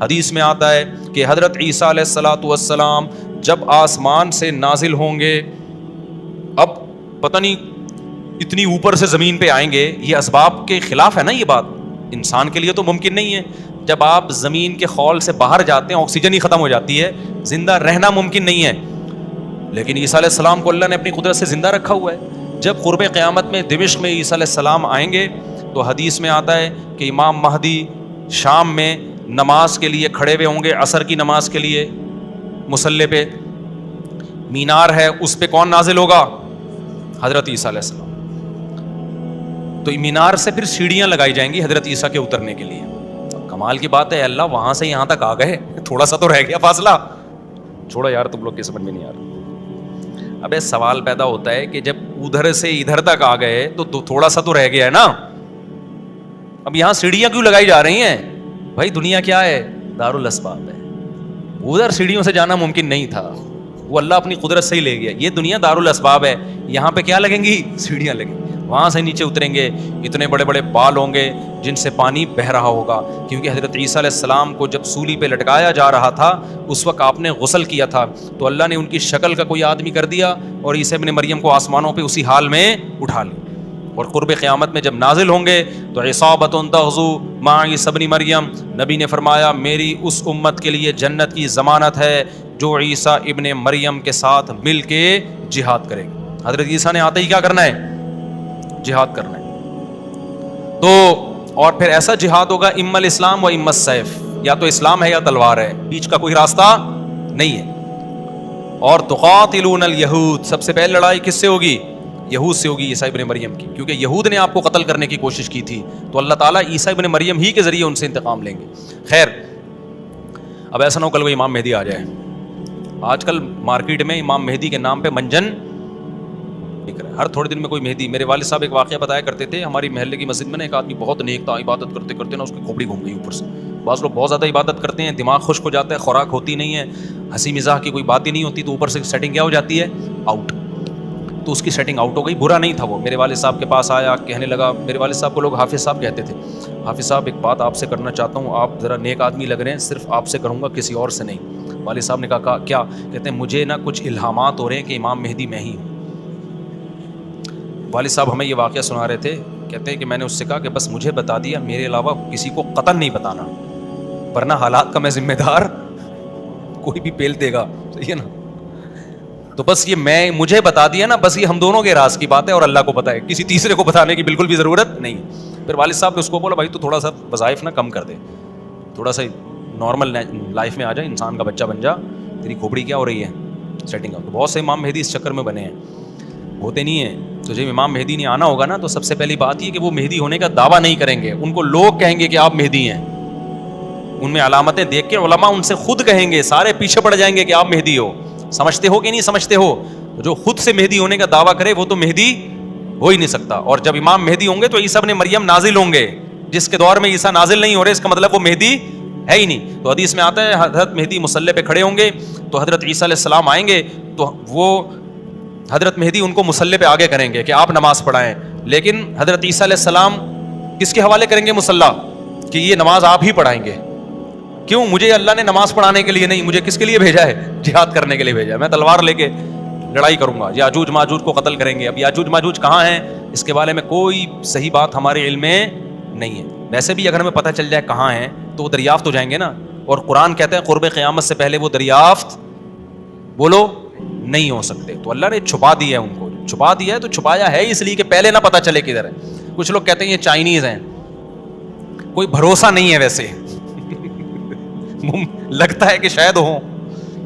حدیث میں آتا ہے کہ حضرت عیسیٰ علیہ الصلاۃ والسلام جب آسمان سے نازل ہوں گے، اب پتہ نہیں اتنی اوپر سے زمین پہ آئیں گے، یہ اسباب کے خلاف ہے نا، یہ بات انسان کے لیے تو ممکن نہیں ہے. جب آپ زمین کے خول سے باہر جاتے ہیں آکسیجن ہی ختم ہو جاتی ہے، زندہ رہنا ممکن نہیں ہے. لیکن عیسیٰ علیہ السلام کو اللہ نے اپنی قدرت سے زندہ رکھا ہوا ہے. جب قرب قیامت میں دمشق میں عیسیٰ علیہ السلام آئیں گے تو حدیث میں آتا ہے کہ امام مہدی شام میں نماز کے لیے کھڑے ہوئے ہوں گے، عصر کی نماز کے لیے مصلی پہ. مینار ہے، اس پہ کون نازل ہوگا؟ حضرت عیسیٰ علیہ السلام. تو مینار سے پھر سیڑھیاں لگائی جائیں گی حضرت عیسیٰ کے اترنے کے لیے. کمال کی بات ہے، اللہ وہاں سے یہاں تک آ گئے، تھوڑا سا تو رہ گیا فاصلہ. چھوڑو یار، تم لوگ کی سمجھ میں نہیں آ رہا. ابے سوال پیدا ہوتا ہے کہ جب ادھر سے ادھر تک آ گئے تو تھوڑا سا تو رہ گیا ہے نا. اب یہاں سیڑھیاں کیوں لگائی جا رہی ہیں؟ بھائی دنیا کیا ہے؟ دارالاسباب ہے. ادھر سیڑھیوں سے جانا ممکن نہیں تھا، وہ اللہ اپنی قدرت سے ہی لے گیا. یہ دنیا دارالاسباب ہے، یہاں پہ کیا لگیں گی؟ سیڑھیاں لگیں گی. وہاں سے نیچے اتریں گے، اتنے بڑے بڑے بال ہوں گے جن سے پانی بہہ رہا ہوگا، کیونکہ حضرت عیسیٰ علیہ السلام کو جب سولی پہ لٹکایا جا رہا تھا اس وقت آپ نے غسل کیا تھا، تو اللہ نے ان کی شکل کا کوئی آدمی کر دیا اور عیسیٰ ابن مریم کو آسمانوں پہ اسی حال میں اٹھا لیا. اور قرب قیامت میں جب نازل ہوں گے تو عصابۃ تغزو مع عیسیٰ ابن مریم، نبی نے فرمایا میری اس امت کے لیے جنت کی ضمانت ہے جو عیسیٰ ابن مریم کے ساتھ مل کے جہاد کرے گی. حضرت عیسیٰ نے آتے ہی کیا کرنا ہے؟ جہاد کرنا ہے. تو اور پھر ایسا جہاد ہوگا اما الاسلام و اما السیف، یا تو اسلام ہے یا تلوار ہے، بیچ کا کوئی راستہ نہیں ہے. اور تقاتلون الیہود، سب سے پہلے لڑائی کس سے ہوگی؟ یہود سے ہوگی، عیسیٰ ابن مریم کی، کیونکہ یہود نے آپ کو قتل کرنے کی کوشش کی تھی، تو اللہ تعالیٰ عیسیٰ ابن مریم ہی کے ذریعے ان سے انتقام لیں گے. خیر، اب ایسا نہ ہو کل کوئی امام مہدی آ جائے. آج کل مارکیٹ میں امام مہدی کے نام پہ منجن ہر تھوڑے دن میں کوئی مہدی. میرے والد صاحب ایک واقعہ بتایا کرتے تھے، ہماری محلے کی مسجد میں نا ایک آدمی بہت نیک تھا، عبادت کرتے کرتے نا اس کی کھوپڑی گھوم گئی اوپر سے. بعض لوگ بہت زیادہ عبادت کرتے ہیں، دماغ خشک ہو جاتا ہے، خوراک ہوتی نہیں ہے، ہنسی مزاح کی کوئی بات ہی نہیں ہوتی، تو اوپر سے سیٹنگ کیا ہو جاتی ہے؟ آؤٹ. تو اس کی سیٹنگ آؤٹ ہو گئی. برا نہیں تھا وہ، میرے والد صاحب کے پاس آیا، کہنے لگا، میرے والد صاحب کو لوگ حافظ صاحب کہتے تھے، حافظ صاحب ایک بات آپ سے کرنا چاہتا ہوں، آپ ذرا نیک آدمی لگ رہے ہیں، صرف آپ سے کروں گا، کسی اور سے نہیں. والد صاحب نے کہا کیا؟ کہتے ہیں مجھے نا کچھ الہامات ہو رہے ہیں کہ امام مہدی میں ہی ہوں. والد صاحب ہمیں یہ واقعہ سنا رہے تھے، کہتے ہیں کہ میں نے اس سے کہا کہ بس مجھے بتا دیا، میرے علاوہ کسی کو قطعاً نہیں بتانا، ورنہ حالات کا میں ذمہ دار، کوئی بھی پیل دے گا، صحیح ہے نا. تو بس یہ مجھے بتا دیا نا، بس یہ ہم دونوں کے راز کی بات ہے اور اللہ کو پتہ ہے، کسی تیسرے کو بتانے کی بالکل بھی ضرورت نہیں. پھر والد صاحب نے اس کو بولا بھائی تو تھوڑا سا وظائف نا کم کر دے، تھوڑا سا نارمل لائف میں آ جائے، انسان کا بچہ بن جا، تیری کھوپڑی کیا ہو رہی ہے سیٹنگ. تو بہت سے امام مہدی اس چکر میں بنے ہیں، ہوتے نہیں ہیں. تو جب امام مہدی نہیں آنا ہوگا نا تو سب سے پہلی بات یہ کہ وہ مہدی ہونے کا دعویٰ نہیں کریں گے، ان کو لوگ کہیں گے کہ آپ مہدی ہیں. ان میں علامتیں دیکھ کے علماء ان سے خود کہیں گے، سارے پیچھے پڑ جائیں گے کہ آپ مہدی ہو. سمجھتے ہو کہ نہیں سمجھتے ہو؟ جو خود سے مہدی ہونے کا دعویٰ کرے وہ تو مہدی ہو ہی نہیں سکتا. اور جب امام مہدی ہوں گے تو عیسیٰ ابن مریم نازل ہوں گے. جس کے دور میں عیسیٰ نازل نہیں ہو رہے اس کا مطلب وہ مہدی ہے ہی نہیں. تو حدیث میں آتا ہے حضرت مہدی مصلی پہ کھڑے ہوں گے تو حضرت عیسیٰ علیہ السلام آئیں گے تو وہ حضرت مہدی ان کو مصلی پہ آگے کریں گے کہ آپ نماز پڑھائیں. لیکن حضرت عیسیٰ علیہ السلام کس کے حوالے کریں گے مصلی؟ کہ یہ نماز آپ ہی پڑھائیں گے. کیوں؟ مجھے اللہ نے نماز پڑھانے کے لیے نہیں، مجھے کس کے لیے بھیجا ہے؟ جہاد کرنے کے لیے بھیجا ہے. میں تلوار لے کے لڑائی کروں گا، یاجوج ماجوج کو قتل کریں گے. اب یاجوج ماجوج کہاں ہیں اس کے بارے میں کوئی صحیح بات ہمارے علم میں نہیں ہے. ویسے بھی اگر ہمیں پتہ چل جائے کہاں ہیں تو وہ دریافت ہو جائیں گے نا. اور قرآن کہتا ہے قرب قیامت سے پہلے وہ دریافت بولو نہیں ہو سکتے. تو اللہ نے چھپا دیا ہے، ان کو چھپا دیا ہے. تو چھپایا ہے اس لیے کہ پہلے نہ پتہ چلے کدھر ہے. کچھ لوگ کہتے ہیں یہ چائنیز ہیں، کوئی بھروسہ نہیں ہے ویسے لگتا ہے کہ شاید ہوں،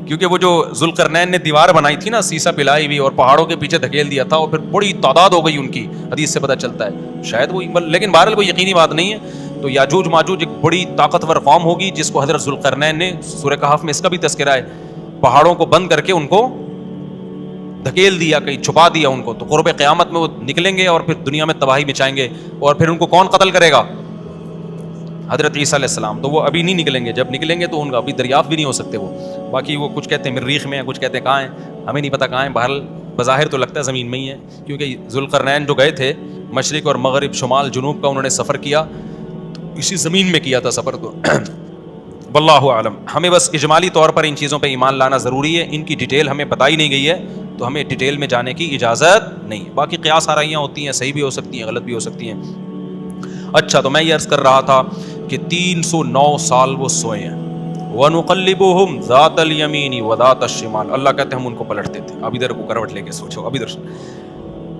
کیونکہ وہ جو ذوالقرنین نے دیوار بنائی تھی نا سیسا پلائی ہوئی اور پہاڑوں کے پیچھے دھکیل دیا تھا اور پھر بڑی تعداد ہو گئی ان کی، حدیث سے پتہ چلتا ہے شاید وہ، لیکن بہرحال کوئی یقینی بات نہیں ہے. تو یاجوج ماجوج ایک بڑی طاقتور قوم ہوگی جس کو حضرت ذوالقرنین نے سورہ کہف میں اس کا بھی تذکرہ ہے، پہاڑوں کو بند کر کے ان کو دھکیل دیا، کہیں چھپا دیا ان کو. تو قرب قیامت میں وہ نکلیں گے اور پھر دنیا میں تباہی مچائیں گے. اور پھر ان کو کون قتل کرے گا؟ حضرت عیسیٰ علیہ السلام. تو وہ ابھی نہیں نکلیں گے، جب نکلیں گے تو ان کا ابھی دریافت بھی نہیں ہو سکتے وہ. باقی وہ کچھ کہتے ہیں مریخ میں ہیں، کچھ کہتے ہیں کہاں ہیں، ہمیں نہیں پتہ کہاں ہیں. بہرحال بظاہر تو لگتا ہے زمین میں ہی ہے، کیونکہ ذوالقرنین جو گئے تھے مشرق اور مغرب شمال جنوب کا انہوں نے سفر کیا، تو اسی زمین میں کیا تھا سفر. تو واللہ اعلم. ہمیں بس اجمالی طور پر ان چیزوں پہ ایمان لانا ضروری ہے. ان کی ڈیٹیل ہمیں بتائی نہیں گئی ہے تو ہمیں ڈیٹیل میں جانے کی اجازت نہیں ہے. باقی قیاس آرائیاں ہوتی ہیں, صحیح بھی ہو سکتی ہیں, غلط بھی ہو سکتی ہیں. اچھا, تو میں یہ عرض کر رہا تھا کہ 309 سال وہ سوئے ہیں. وَنُقَلِّبُهُمْ ذَاتَ الْيَمِينِ وَذَاتَ الشِّمَالِ, اللہ کہتے ہیں ہم ان کو پلٹتے تھے. اب ادھر کو کروٹ لے کے سوچو, اب ادھر.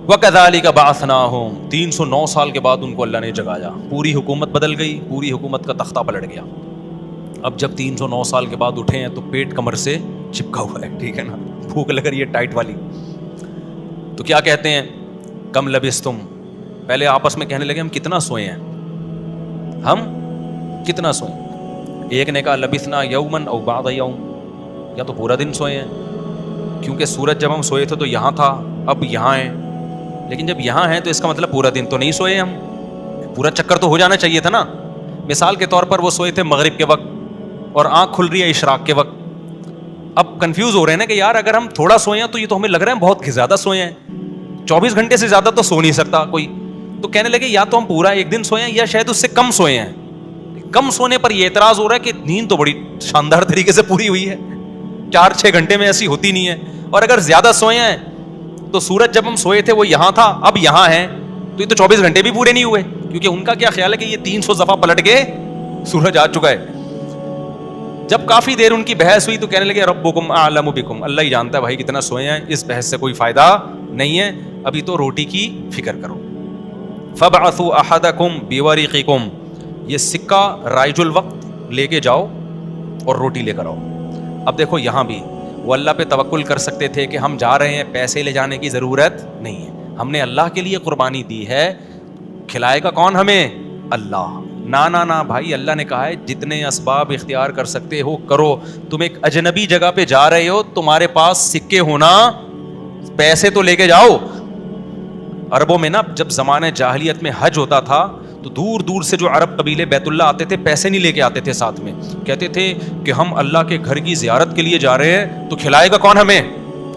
وَكَذَلِكَ بَعَثْنَاهُمْ, 309 سال کے بعد ان کو اللہ نے جگایا. پوری حکومت بدل گئی, پوری حکومت کا تختہ پلٹ گیا. اب جب 309 سال کے بعد اٹھے ہیں تو پیٹ کمر سے چپکا ہوا ہے, ٹھیک ہے نا, بھوک لگ رہی ہے ٹائٹ والی. تو کیا کہتے ہیں, کم لبستم, پہلے آپس میں کہنے لگے ہم کتنا سوئے ہیں, ہم کتنا سوئے. ایک نے کہا لبثنا یومن او بعض یوم, یا تو پورا دن سوئے ہیں, کیونکہ سورج جب ہم سوئے تھے تو یہاں تھا, اب یہاں ہیں. لیکن جب یہاں ہیں تو اس کا مطلب پورا دن تو نہیں سوئے ہم, پورا چکر تو ہو جانا چاہیے تھا نا. مثال کے طور پر وہ سوئے تھے مغرب کے وقت اور آنکھ کھل رہی ہے اشراق کے وقت. اب کنفیوز ہو رہے ہیں نا کہ یار اگر ہم تھوڑا سوئے ہیں تو یہ تو ہمیں لگ رہا ہے بہت زیادہ سوئے ہیں, 24 گھنٹے سے زیادہ تو سو نہیں سکتا کوئی. تو کہنے لگے یا تو ہم پورا ایک دن سوئے ہیں یا شاید اس سے کم سوئے ہیں. کم سونے پر یہ اعتراض ہو رہا ہے کہ نیند تو بڑی شاندار طریقے سے پوری ہوئی ہے, 4-6 گھنٹے میں ایسی ہوتی نہیں ہے. اور اگر زیادہ سوئے ہیں تو سورج جب ہم سوئے تھے وہ یہاں تھا, اب یہاں ہے, تو یہ تو 24 گھنٹے بھی پورے نہیں ہوئے. کیونکہ ان کا کیا خیال ہے کہ یہ 300 دفعہ پلٹ کے سورج آ چکا ہے. جب کافی دیر ان کی بحث ہوئی تو کہنے لگے ربکم اعلم بکم, اللہ ہی جانتا ہے بھائی کتنا سوئے ہیں, اس بحث سے کوئی فائدہ نہیں ہے, ابھی تو روٹی کی فکر کرو. فبعثوا احدکم بورقکم, یہ سکہ رائج الوقت لے کے جاؤ اور روٹی لے کر آؤ. اب دیکھو یہاں بھی وہ اللہ پہ توکل کر سکتے تھے کہ ہم جا رہے ہیں, پیسے لے جانے کی ضرورت نہیں ہے, ہم نے اللہ کے لیے قربانی دی ہے, کھلائے گا کون ہمیں, اللہ. نا بھائی, اللہ نے کہا ہے جتنے اسباب اختیار کر سکتے ہو کرو. تم ایک اجنبی جگہ پہ جا رہے ہو, تمہارے پاس سکے ہونا, پیسے تو لے کے جاؤ. عربوں میں نا جب زمانے جاہلیت میں حج ہوتا تھا تو دور دور سے جو عرب قبیلے بیت اللہ آتے تھے پیسے نہیں لے کے آتے تھے ساتھ میں, کہتے تھے کہ ہم اللہ کے گھر کی زیارت کے لیے جا رہے ہیں تو کھلائے گا کون ہمیں,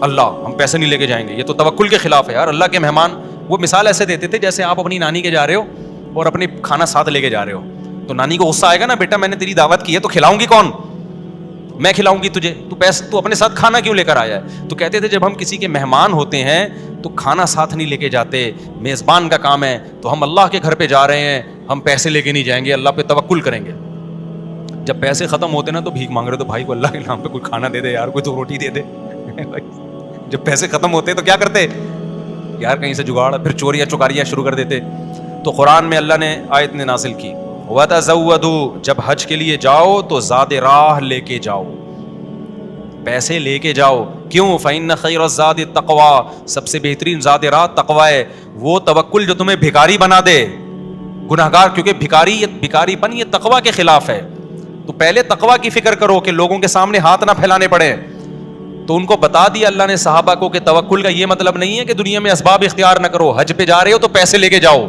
اللہ, ہم پیسے نہیں لے کے جائیں گے. یہ تو توکل کے خلاف ہے یار. اللہ کے مہمان وہ مثال ایسے دیتے تھے جیسے آپ اپنی نانی کے جا رہے ہو اور اپنے کھانا ساتھ لے کے جا رہے ہو, تو نانی کو غصہ آئے گا نا, بیٹا میں نے تیری دعوت کی ہے تو کھلاؤں گی کون, میں کھلاؤں گی تجھے, تو اپنے ساتھ کھانا کیوں لے کر آیا ہے. تو کہتے تھے جب ہم کسی کے مہمان ہوتے ہیں تو کھانا ساتھ نہیں لے کے جاتے, میزبان کا کام ہے, تو ہم اللہ کے گھر پہ جا رہے ہیں, ہم پیسے لے کے نہیں جائیں گے, اللہ پہ توکل کریں گے. جب پیسے ختم ہوتے نا تو بھیک مانگ رہے, تو بھائی کو اللہ کے نام پہ کوئی کھانا دے دے یار, کوئی تو روٹی دے دے. جب پیسے ختم ہوتے تو کیا کرتے یار, کہیں سے جگاڑ, پھر چوریاں چکاریاں شروع کر دیتے. تو قرآن میں اللہ نے آیت نے نازل کی وَتَزَوَّدُوا, جب حج کے لیے جاؤ تو زاد راہ لے کے جاؤ, پیسے لے کے جاؤ. کیوں, فَإِنَّ خَيْرَ الزَّادِ التَّقْوَىٰ, سب سے بہترین زاد راہ تقویٰ ہے. وہ توکل جو تمہیں بھکاری بنا دے, گناہگار, کیونکہ بھکاری پن یہ تقویٰ کے خلاف ہے. تو پہلے تقویٰ کی فکر کرو کہ لوگوں کے سامنے ہاتھ نہ پھیلانے پڑے. تو ان کو بتا دیا اللہ نے صحابہ کو کہ توکل کا یہ مطلب نہیں ہے کہ دنیا میں اسباب اختیار نہ کرو, حج پہ جا رہے ہو تو پیسے لے کے جاؤ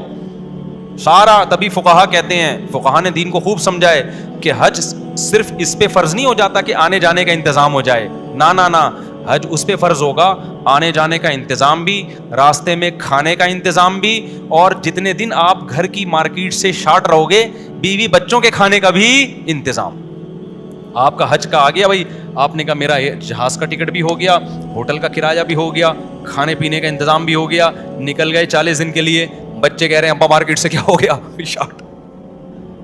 سارا. تبھی فقہا کہتے ہیں, فقہا نے دین کو خوب سمجھائے کہ حج صرف اس پہ فرض نہیں ہو جاتا کہ آنے جانے کا انتظام ہو جائے, نا, حج اس پہ فرض ہوگا آنے جانے کا انتظام بھی, راستے میں کھانے کا انتظام بھی, اور جتنے دن آپ گھر کی مارکیٹ سے شارٹ رہو گے بیوی بچوں کے کھانے کا بھی انتظام. آپ کا حج کا آ گیا بھائی, آپ نے کہا میرا جہاز کا ٹکٹ بھی ہو گیا, ہوٹل کا کرایہ بھی ہو گیا, کھانے پینے کا انتظام بھی ہو گیا, نکل گئے 40 دن کے لیے. بچے کہہ رہے ہیں ابا مارکیٹ سے کیا ہو گیا شارٹ,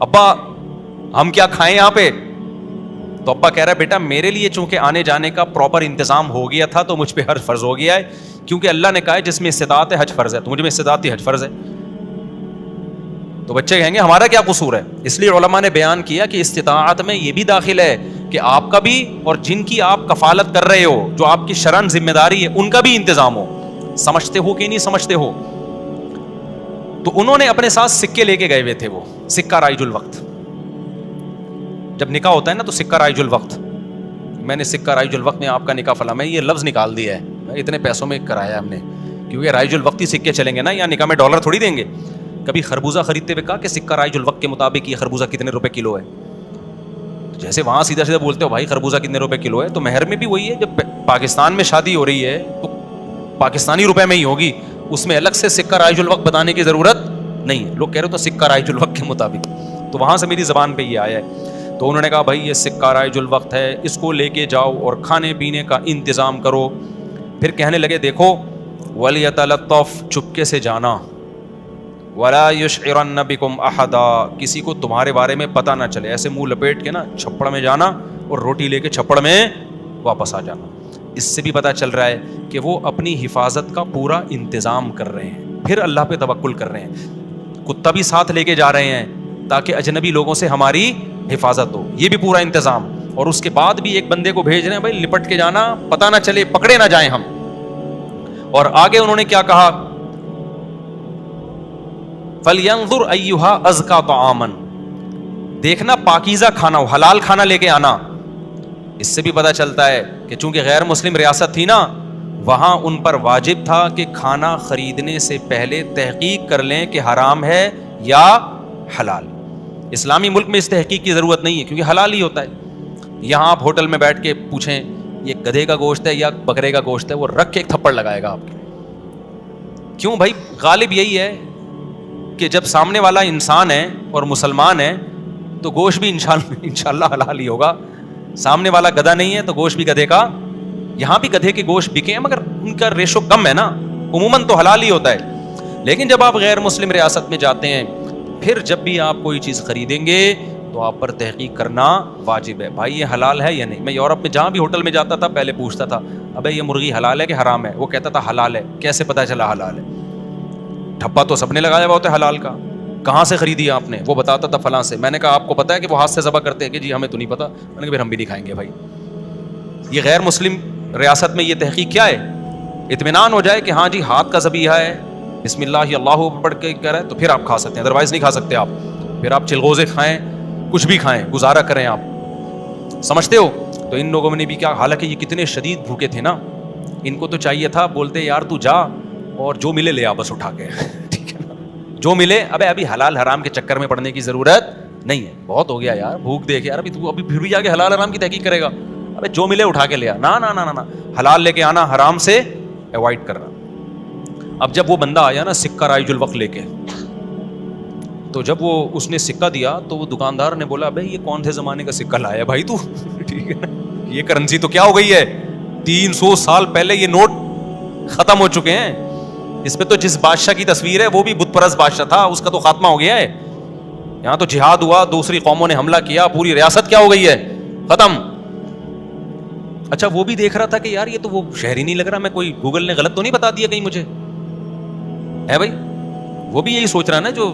ابا ہم کیا کھائیں یہاں پہ. تو ابا کہہ رہا ہے بیٹا میرے لیے چونکہ آنے جانے کا پراپر انتظام ہو گیا تھا تو مجھ پہ حج فرض ہو گیا ہے, کیونکہ اللہ نے کہا ہے جس میں استطاعت ہے حج فرض ہے, تو مجھ میں استطاعت ہی حج فرض ہے. تو بچے کہیں گے ہمارا کیا قصور ہے. اس لیے علماء نے بیان کیا کہ استطاعت میں یہ بھی داخل ہے کہ آپ کا بھی اور جن کی آپ کفالت کر رہے ہو, جو آپ کی شرعن ذمہ داری ہے, ان کا بھی انتظام ہو. سمجھتے ہو کہ نہیں سمجھتے ہو. تو انہوں نے اپنے ساتھ سکے لے کے گئے ہوئے تھے, وہ سکہ رائج الوقت. جب نکاح ہوتا ہے نا تو سکہ رائج الوقت, میں نے سکہ رائج الوقت میں آپ کا نکاح فلاں, میں یہ لفظ نکال دیا ہے, اتنے پیسوں میں کرایا ہم نے, کیونکہ رائج الوقت ہی سکے چلیں گے نا, یا نکاح میں ڈالر تھوڑی دیں گے. کبھی خربوزہ خریدتے ہوئے کہا کہ سکہ رائج الوقت کے مطابق یہ خربوزہ کتنے روپے کلو ہے. جیسے وہاں سیدھا سیدھا بولتے ہو بھائی خربوزہ کتنے روپے کلو ہے, تو مہر میں بھی وہی ہے. جب پاکستان میں شادی ہو رہی ہے تو پاکستانی روپے میں ہی ہوگی, اس میں الگ سے سکہ رائج الوقت بتانے کی ضرورت نہیں ہے. لوگ کہہ رہے تو سکہ رائج الوقت کے مطابق, تو وہاں سے میری زبان پہ یہ آیا ہے. تو انہوں نے کہا بھائی یہ سکہ رائج الوقت ہے, اس کو لے کے جاؤ اور کھانے پینے کا انتظام کرو. پھر کہنے لگے دیکھو وَلْيَتَلَطَّفْ, چپکے سے جانا, وَلَا يُشْعِرَنَّ بِكُمْ أَحَدًا, کسی کو تمہارے بارے میں پتہ نہ چلے, ایسے منہ لپیٹ کے نا چھپڑ میں جانا اور روٹی لے کے چھپڑ میں واپس آ جانا. اس سے بھی پتہ چل رہا ہے کہ وہ اپنی حفاظت کا پورا انتظام کر رہے ہیں, پھر اللہ پہ توکل کر رہے ہیں. کتا بھی ساتھ لے کے جا رہے ہیں تاکہ اجنبی لوگوں سے ہماری حفاظت ہو, یہ بھی پورا انتظام. اور اس کے بعد بھی ایک بندے کو بھیج رہے ہیں بھائی لپٹ کے جانا, پتہ نہ چلے, پکڑے نہ جائیں ہم. اور آگے انہوں نے کیا کہا, فَلْيَنظُرْ أَيُّهَا أَزْكَىٰ طَعَامًا, دیکھنا پاکیزہ کھانا ہو, حلال کھانا لے کے آنا. اس سے بھی پتہ چلتا ہے کہ چونکہ غیر مسلم ریاست تھی نا, وہاں ان پر واجب تھا کہ کھانا خریدنے سے پہلے تحقیق کر لیں کہ حرام ہے یا حلال. اسلامی ملک میں اس تحقیق کی ضرورت نہیں ہے کیونکہ حلال ہی ہوتا ہے. یہاں آپ ہوٹل میں بیٹھ کے پوچھیں یہ گدھے کا گوشت ہے یا بکرے کا گوشت ہے, وہ رکھ کے ایک تھپڑ لگائے گا آپ کے. کیوں بھائی, غالب یہی ہے کہ جب سامنے والا انسان ہے اور مسلمان ہے تو گوشت بھی انشاءاللہ حلال ہی ہوگا. سامنے والا گدھا نہیں ہے تو گوشت بھی گدھے کا. یہاں بھی گدھے کے گوشت بکے ہیں مگر ان کا ریشو کم ہے نا, عموماً تو حلال ہی ہوتا ہے. لیکن جب آپ غیر مسلم ریاست میں جاتے ہیں, پھر جب بھی آپ کوئی چیز خریدیں گے تو آپ پر تحقیق کرنا واجب ہے, بھائی یہ حلال ہے یا نہیں. میں یورپ میں جہاں بھی ہوٹل میں جاتا تھا پہلے پوچھتا تھا ابے یہ مرغی حلال ہے کہ حرام ہے, وہ کہتا تھا حلال ہے. کیسے پتا چلا حلال ہے؟ ٹھپا تو سب نے لگایا ہوا ہوتا ہے حلال کا. کہاں سے خریدی آپ نے؟ وہ بتاتا تھا فلاں سے. میں نے کہا آپ کو پتا ہے کہ وہ ہاتھ سے ذبح کرتے ہیں؟ کہ جی ہمیں تو نہیں پتا. میں نے کہا پھر ہم بھی نہیں کھائیں گے بھائی. یہ غیر مسلم ریاست میں یہ تحقیق کیا ہے؟ اطمینان ہو جائے کہ ہاں جی ہاتھ کا ذبیحہ ہے, بسم اللہ اللہ پڑھ کے کر ہے, تو پھر آپ کھا سکتے ہیں, ادروائز نہیں کھا سکتے آپ. پھر آپ چلغوزے کھائیں, کچھ بھی کھائیں, گزارا کریں آپ. سمجھتے ہو؟ تو ان لوگوں نے بھی کیا, حالانکہ یہ کتنے شدید بھوکے تھے نا, ان کو تو چاہیے تھا, بولتے یار تو جا اور جو ملے لے آ بس اٹھا کے, ٹھیک ہے نا, جو ملے. ابھی حلال حرام کے چکر میں پڑنے کی ضرورت نہیں ہے, بہت ہو گیا یار, بھوک دیکھ یار, ابھی پھر بھی جا کے حلال حرام کی تحقیق کرے گا. ابے جو ملے اٹھا کے لے آ, نہ حلال لے کے آنا, حرام سے ایوائڈ کرنا. اب جب وہ بندہ آیا نا سکہ رائج الوقت لے کے, تو جب وہ اس نے سکہ دیا تو وہ دکاندار نے بولا بھائی یہ کون سے زمانے کا سکہ لایا بھائی تو, ٹھیک ہے نا, یہ کرنسی تو کیا ہو گئی ہے, 300 سال پہلے یہ نوٹ ختم ہو چکے ہیں. اس پہ تو جس بادشاہ کی تصویر ہے وہ بھی بت پرست بادشاہ تھا, اس کا تو خاتمہ ہو گیا ہے. یہاں تو جہاد ہوا, دوسری قوموں نے حملہ کیا, پوری ریاست کیا ہو گئی ہے, ختم. اچھا وہ بھی دیکھ رہا تھا کہ یار یہ تو وہ شہر ہی نہیں لگ رہا, میں کوئی گوگل نے غلط تو نہیں بتا دیا کہیں مجھے, ہے بھائی. وہ بھی یہی سوچ رہا نا جو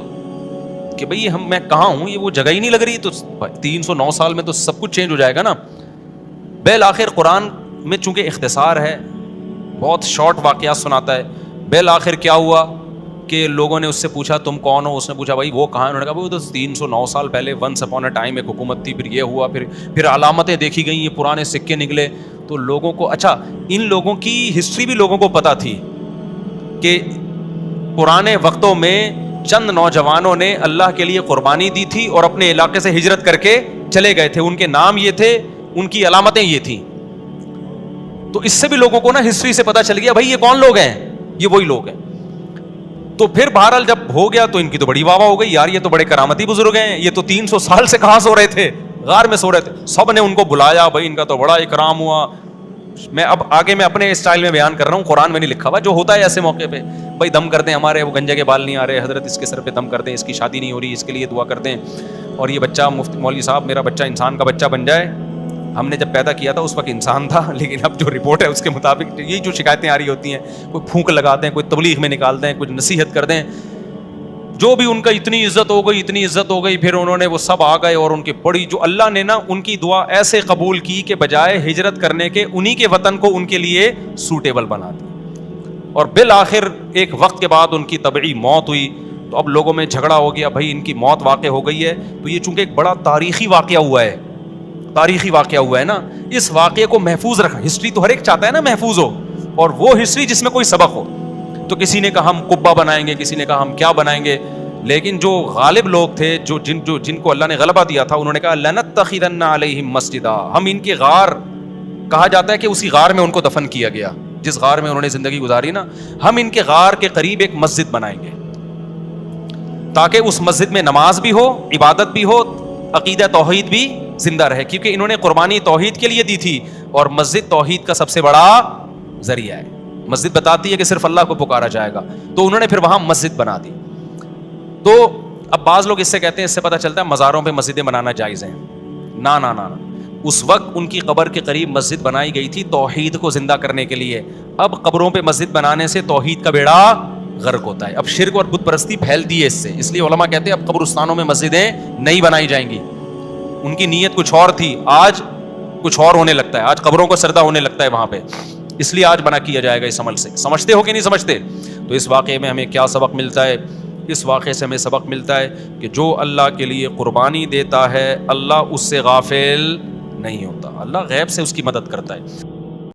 کہ بھئی میں کہاں ہوں, یہ وہ جگہ ہی نہیں لگ رہی. تو 309 سال میں تو سب کچھ چینج ہو جائے گا نا. بالآخر قرآن میں چونکہ اختصار ہے, بہت شارٹ واقعات سناتا ہے. بالآخر کیا ہوا کہ لوگوں نے اس سے پوچھا تم کون ہو, اس نے پوچھا بھائی وہ کہاں ہے, انہوں نے کہا وہ تو 309 سال پہلے ونس اپون اے ٹائم ایک حکومت تھی, پھر یہ ہوا, پھر علامتیں دیکھی گئیں, یہ پرانے سکے نکلے. تو لوگوں کو, اچھا ان لوگوں کی ہسٹری بھی لوگوں کو پتہ تھی کہ پرانے وقتوں میں چند نوجوانوں نے اللہ کے لیے قربانی دی تھی اور اپنے علاقے سے ہجرت کر کے چلے گئے تھے, ان کے نام یہ تھے, ان کی علامتیں یہ تھیں. تو اس سے بھی لوگوں کو نا ہسٹری سے پتہ چل گیا بھائی یہ کون لوگ ہیں, یہ وہی لوگ ہیں. تو پھر بہرحال جب ہو گیا تو ان کی تو بڑی واہ واہ ہو گئی, یار یہ تو بڑے کرامتی بزرگ ہیں, یہ تو 300 سال سے کہاں سو رہے تھے, غار میں سو رہے تھے. سب نے ان کو بلایا, بھائی ان کا تو بڑا اکرام ہوا. میں اب آگے میں اپنے اسٹائل میں بیان کر رہا ہوں, قرآن میں نہیں لکھا ہوا, جو ہوتا ہے ایسے موقع پہ. بھائی دم کر دیں, ہمارے وہ گنجے کے بال نہیں آ رہے, حضرت اس کے سر پہ دم کر دیں, اس کی شادی نہیں ہو رہی, اس کے لیے دعا کر دیں, اور یہ بچہ مفتی مولوی صاحب میرا بچہ انسان کا بچہ بن جائے. ہم نے جب پیدا کیا تھا اس وقت انسان تھا, لیکن اب جو رپورٹ ہے اس کے مطابق یہی جو شکایتیں آ رہی ہوتی ہیں, کوئی پھونک لگا دیں, کوئی تبلیغ میں نکال دیں, کچھ نصیحت کر دیں, جو بھی ان کا اتنی عزت ہو گئی. پھر انہوں نے وہ سب آ گئے اور ان کی بڑی, جو اللہ نے نا ان کی دعا ایسے قبول کی کہ بجائے ہجرت کرنے کے انہی کے وطن کو ان کے لیے سوٹیبل بنا دیا. اور بالآخر ایک وقت کے بعد ان کی طبعی موت ہوئی. تو اب لوگوں میں جھگڑا ہو گیا, بھائی ان کی موت واقع ہو گئی ہے تو یہ چونکہ ایک بڑا تاریخی واقعہ ہوا ہے نا, اس واقعے کو محفوظ رکھا. ہسٹری تو ہر ایک چاہتا ہے نا محفوظ ہو, اور وہ ہسٹری جس میں کوئی سبق ہو. تو کسی نے کہا ہم قبہ بنائیں گے, کسی نے کہا ہم کیا بنائیں گے. لیکن جو غالب لوگ تھے, جن کو اللہ نے غلبہ دیا تھا, انہوں نے کہا لنتخذن علیہم مسجدا, ہم ان کے غار, کہا جاتا ہے کہ اسی غار میں ان کو دفن کیا گیا, جس غار میں انہوں نے زندگی گزاری نا, ہم ان کے غار کے قریب ایک مسجد بنائیں گے تاکہ اس مسجد میں نماز بھی ہو, عبادت بھی ہو, عقیدہ توحید بھی زندہ رہے, کیونکہ انہوں نے قربانی توحید کے لیے دی تھی, اور مسجد توحید کا سب سے بڑا ذریعہ ہے. مسجد بتاتی ہے کہ صرف اللہ کو پکارا جائے گا, تو انہوں نے پھر وہاں مسجد بنا دی. تو اب بعض لوگ اس سے کہتے ہیں, اس سے پتہ چلتا ہے مزاروں پہ مسجدیں بنانا جائز ہیں. نا نا نا, اس وقت ان کی قبر کے قریب مسجد بنائی گئی تھی توحید کو زندہ کرنے کے لیے. اب قبروں پہ مسجد بنانے سے توحید کا بیڑا غرق ہوتا ہے. اب شرک اور بت پرستی پھیلتی ہے اس سے, اس لیے علماء کہتے ہیں اب قبرستانوں میں مسجدیں نہیں بنائی جائیں گی. ان کی نیت کچھ اور تھی, آج کچھ اور ہونے لگتا ہے, آج قبروں کو سردہ ہونے لگتا ہے وہاں پہ, اس لیے آج منع کیا جائے گا اس عمل سے. سمجھتے ہو کہ نہیں سمجھتے؟ تو اس واقعے میں ہمیں کیا سبق ملتا ہے؟ اس واقعے سے ہمیں سبق ملتا ہے کہ جو اللہ کے لیے قربانی دیتا ہے اللہ اس سے غافل نہیں ہوتا, اللہ غیب سے اس کی مدد کرتا ہے.